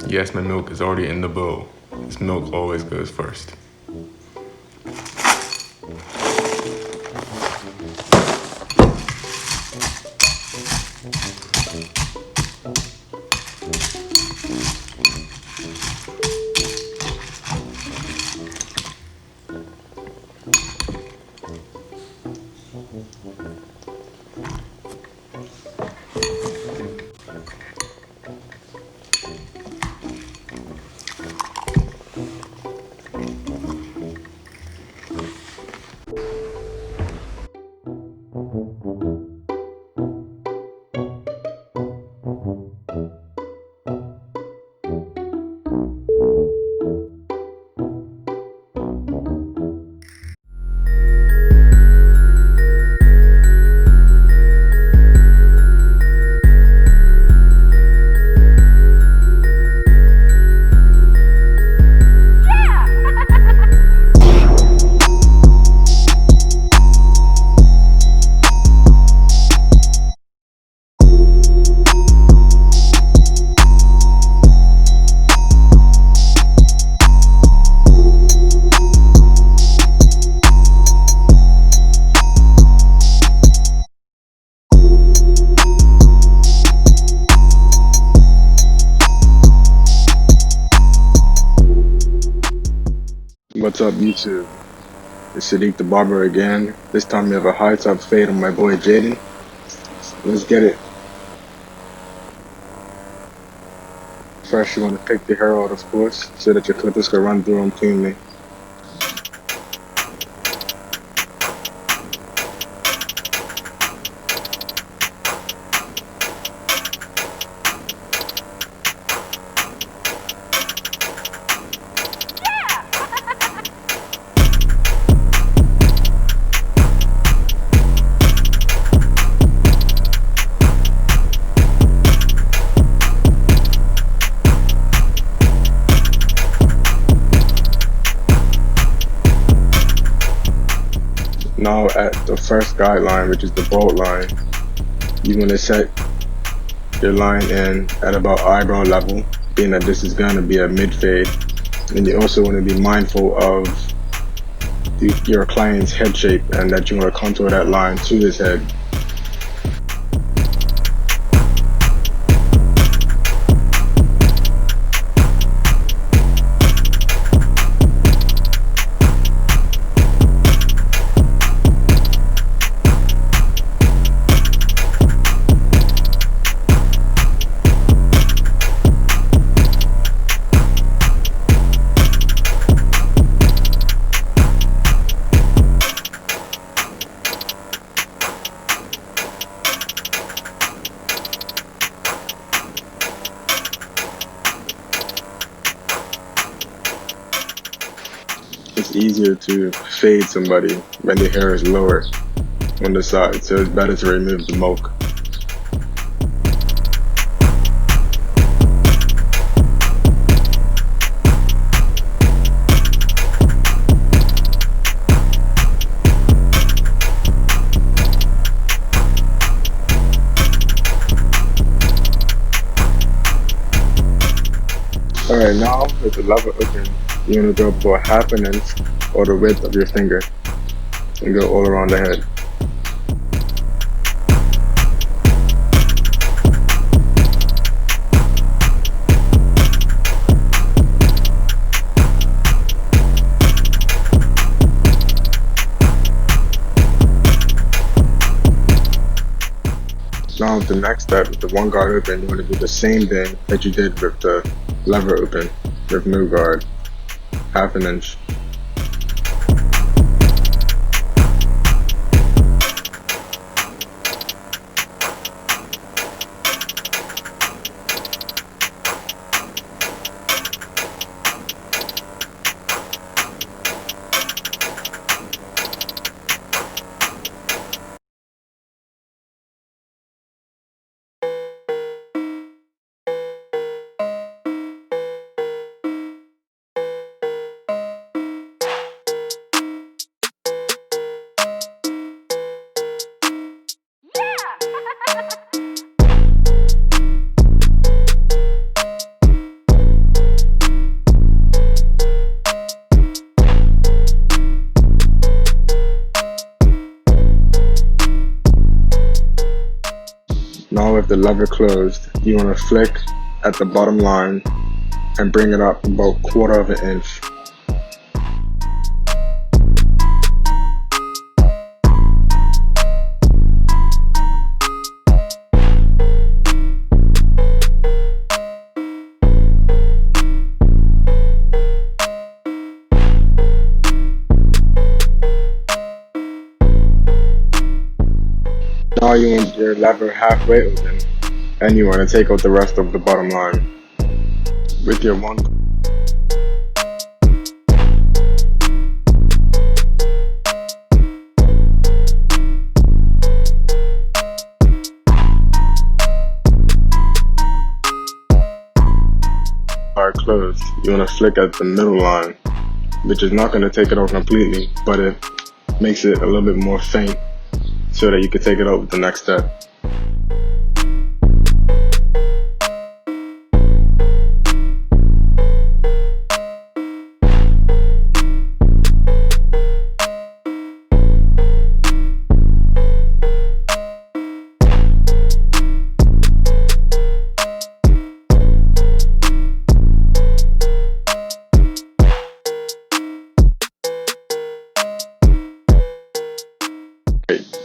Yes, my milk is already in the bowl. This milk always goes first. What's up, YouTube? It's Sadiq the Barber again. This time we have a high top fade on my boy Jaden. Let's get it. First, you want to pick the hair out, of course, so that your clippers can run through them cleanly. Now at the first guideline, which is the bolt line, you want to set your line in at about eyebrow level, being that this is going to be a mid fade. And you also want to be mindful of your client's head shape and that you want to contour that line to his head. It's easier to fade somebody when the hair is lower on the side, so it's better to remove the mulch. Alright, now with the lever open, you want to go for 1/2 inch or the width of your finger and go all around the head. with the next step, with the one guard open, you want to do the same thing that you did with the lever open, with no guard, 1/2 inch. Now with the lever closed, you want to flick at the bottom line and bring it up about 1/4 inch. Now you want your lever halfway open, and you want to take out the rest of the bottom line. With your one guard closed, you want to flick at the middle line, which is not going to take it out completely, but it makes it a little bit more faint so that you can take it out with the next step.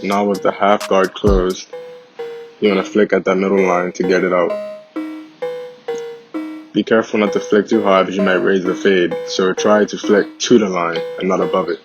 Now with the half guard closed, you want to flick at that middle line to get it out. Be careful not to flick too hard as you might raise the fade, so try to flick to the line and not above it.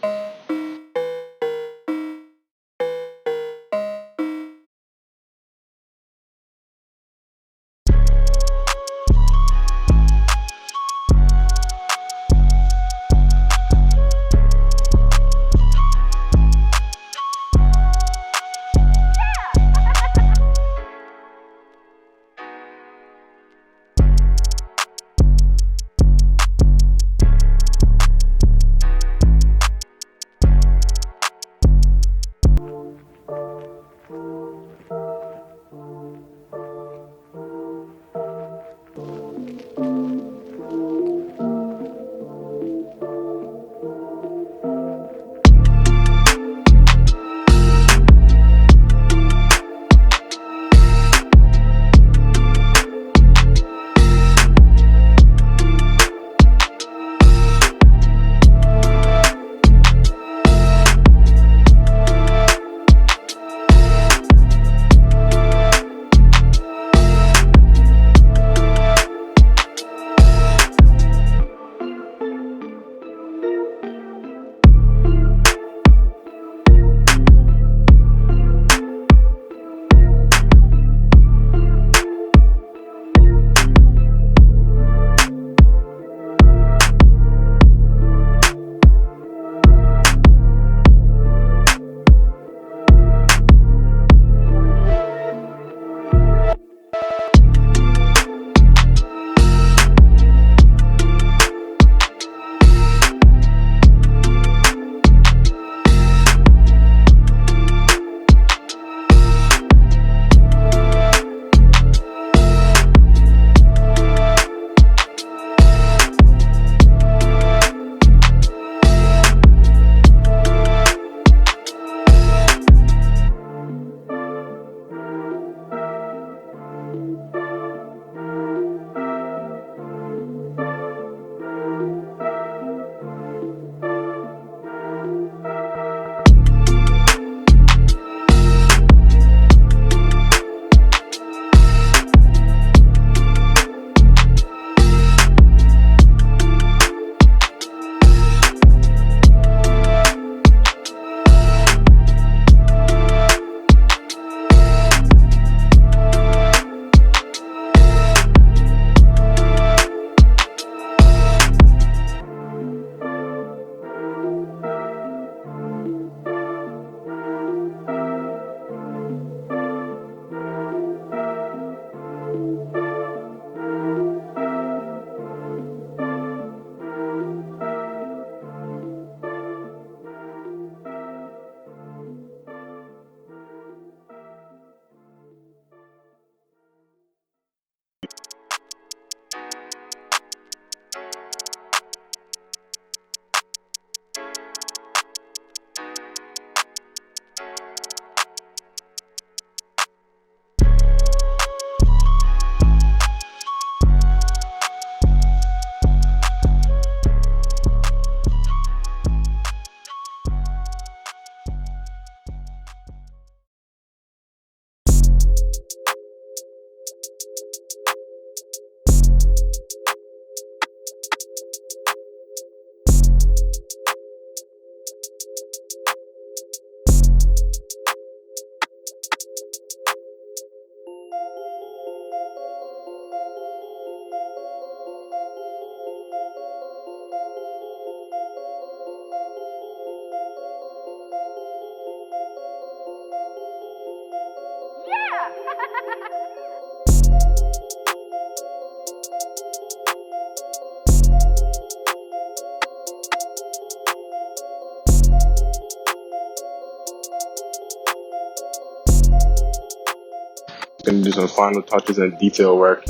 Gonna do some final touches and detail work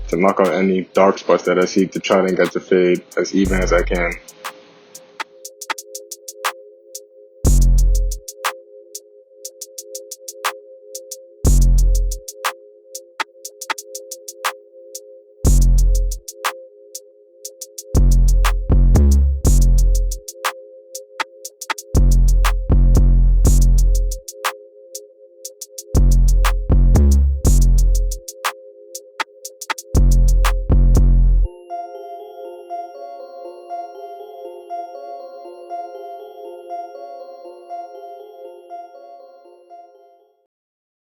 to knock out any dark spots that I see to try and get the fade as even as I can.